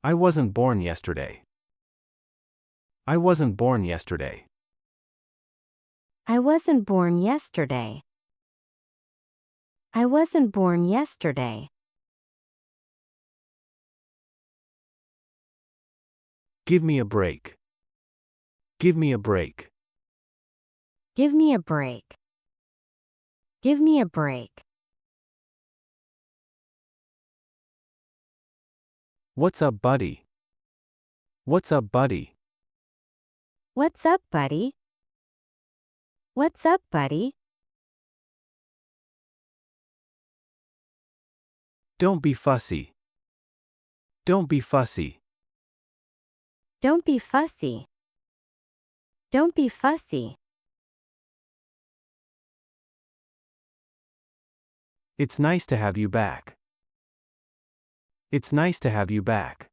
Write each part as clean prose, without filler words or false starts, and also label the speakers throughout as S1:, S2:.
S1: I wasn't born yesterday. I wasn't born yesterday.
S2: I wasn't born yesterday. I wasn't born yesterday.
S1: Give me a break. Give me a break.
S2: Give me a break. Give me a break.
S1: What's up, buddy? What's up, buddy?
S2: What's up, buddy? What's up, buddy?
S1: Don't be fussy. Don't be fussy.
S2: Don't be fussy. Don't be fussy.
S1: It's nice to have you back. It's nice to have you back.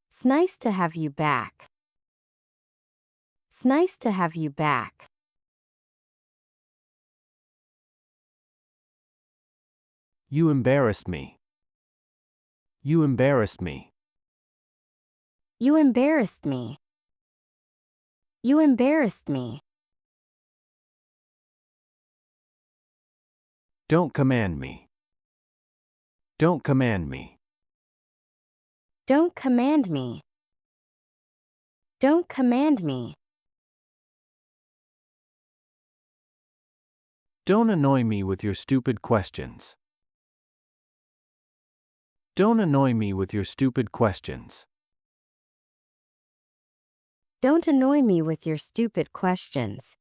S2: It's nice to have you back. It's nice to have you back.
S1: You embarrassed me. You embarrassed me.
S2: You embarrassed me. You embarrassed me.
S1: Don't command me. Don't command me.
S2: Don't command me. Don't command me.
S1: Don't annoy me with your stupid questions. Don't annoy me with your stupid questions.
S2: Don't annoy me with your stupid questions.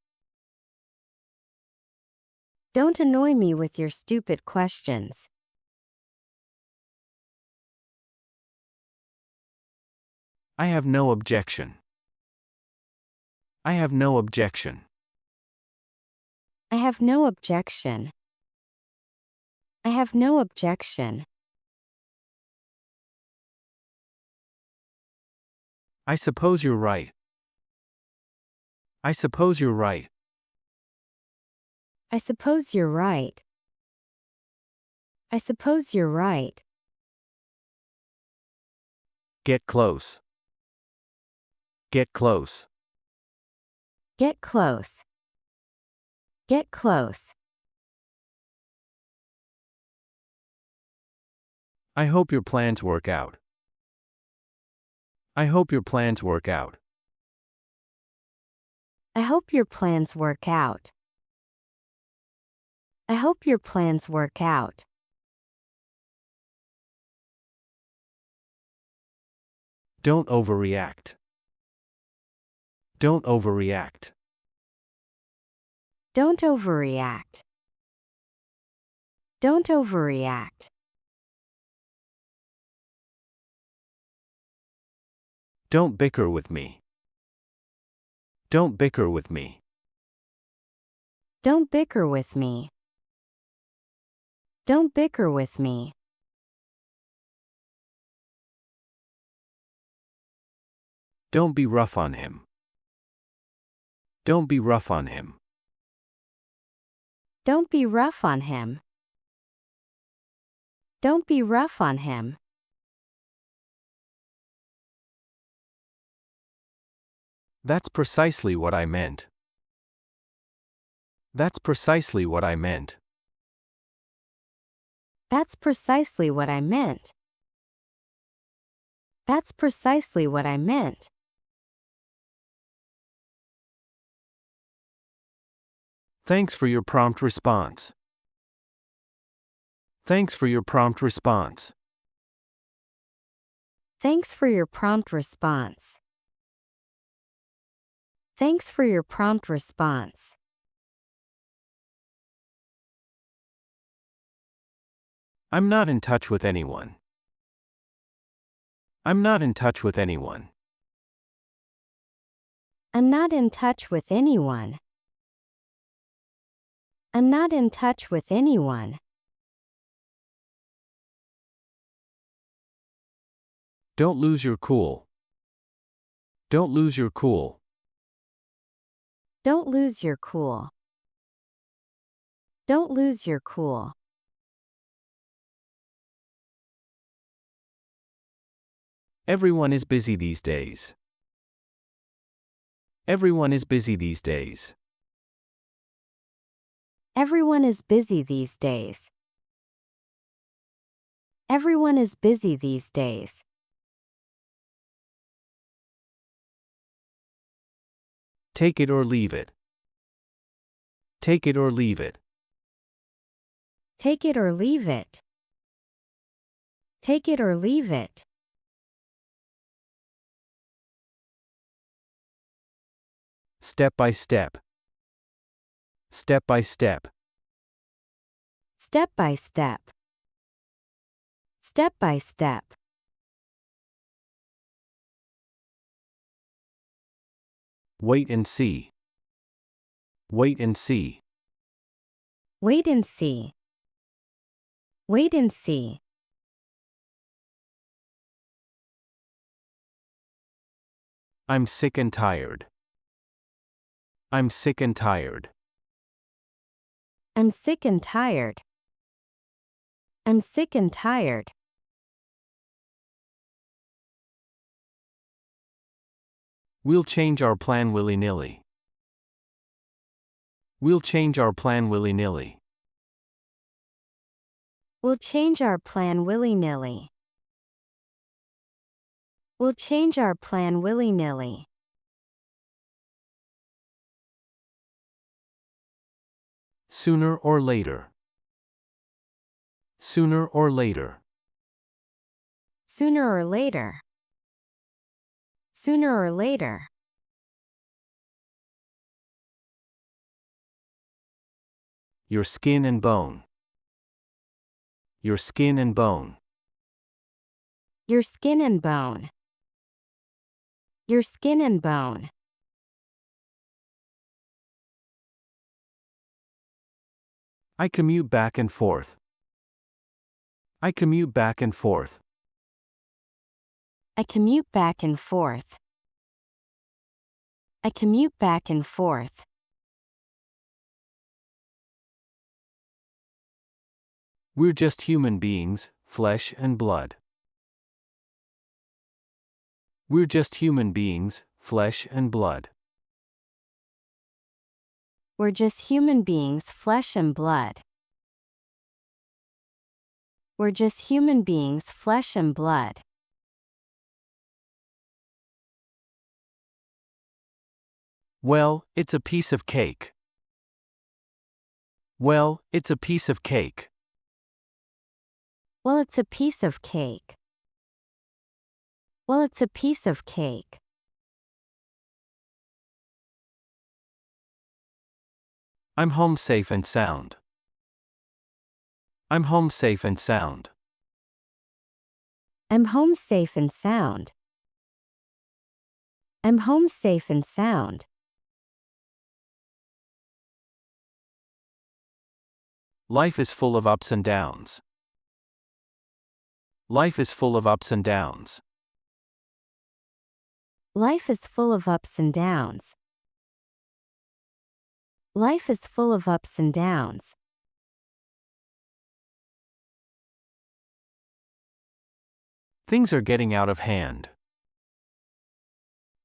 S2: Don't annoy me with your stupid questions.
S1: I have no objection. I have no objection.
S2: I have no objection. I have no objection.
S1: I suppose you're right. I suppose you're right.
S2: I suppose you're right. I suppose you're right.
S1: Get close. Get close.
S2: Get close. Get close.
S1: I hope your plans work out. I hope your plans work out.
S2: I hope your plans work out. I hope your plans work out.
S1: Don't overreact. Don't overreact.
S2: Don't overreact. Don't overreact.
S1: Don't bicker with me. Don't bicker with me.
S2: Don't bicker with me. Don't bicker with me.
S1: Don't be rough on him. Don't be rough on him.
S2: Don't be rough on him. Don't be rough on him.
S1: That's precisely what I meant. That's precisely what I meant.
S2: That's precisely what I meant. That's precisely what I meant.
S1: Thanks for your prompt response. Thanks for your prompt response.
S2: Thanks for your prompt response. Thanks for your prompt response.
S1: I'm not in touch with anyone. I'm not in touch with anyone.
S2: I'm not in touch with anyone. I'm not in touch with anyone.
S1: Don't lose your cool. Don't lose your cool.
S2: Don't lose your cool. Don't lose your cool.
S1: Everyone is busy these days. Everyone is busy these days.
S2: Everyone is busy these days. Everyone is busy these days.
S1: Take it or leave it. Take it or leave it.
S2: Take it or leave it. Take it or leave it.
S1: Step by step. Step by step.
S2: Step by step. Step by step.
S1: Wait and see. Wait and see.
S2: Wait and see. Wait and see.
S1: I'm sick and tired. I'm sick and tired.
S2: I'm sick and tired. I'm sick and tired.
S1: We'll change our plan willy-nilly. We'll change our plan willy-nilly.
S2: We'll change our plan willy-nilly. We'll change our plan willy-nilly.
S1: Sooner or later. Sooner or later.
S2: Sooner or later. Sooner or later.
S1: Your skin and bone. Your skin and bone.
S2: Your skin and bone. Your skin and bone.
S1: I commute back and forth. I commute back and forth.
S2: I commute back and forth. I commute back and forth.
S1: We're just human beings, flesh and blood. We're just human beings, flesh and blood.
S2: We're just human beings, flesh and blood. We're just human beings, flesh and blood.
S1: Well, it's a piece of cake. Well, it's a piece of cake.
S2: Well, it's a piece of cake. Well, it's a piece of cake.
S1: I'm home safe and sound. I'm home safe and sound.
S2: I'm home safe and sound. I'm home safe and sound.
S1: Life is full of ups and downs. Life is full of ups and downs.
S2: Life is full of ups and downs. Life is full of ups and downs.
S1: Things are getting out of hand.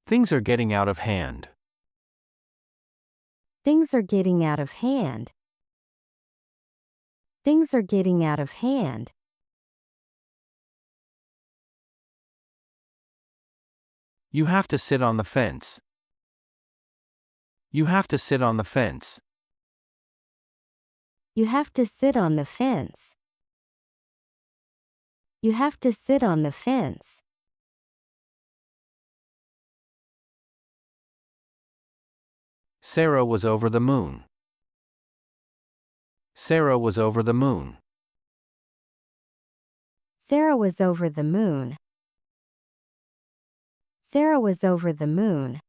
S1: Things are getting out of hand.
S2: Things are getting out of hand. Things are getting out of hand.
S1: You have to sit on the fence. You have to sit on the fence.
S2: You have to sit on the fence. You have to sit on the fence.
S1: Sarah was over the moon. Sarah was over the moon.
S2: Sarah was over the moon. Sarah was over the moon.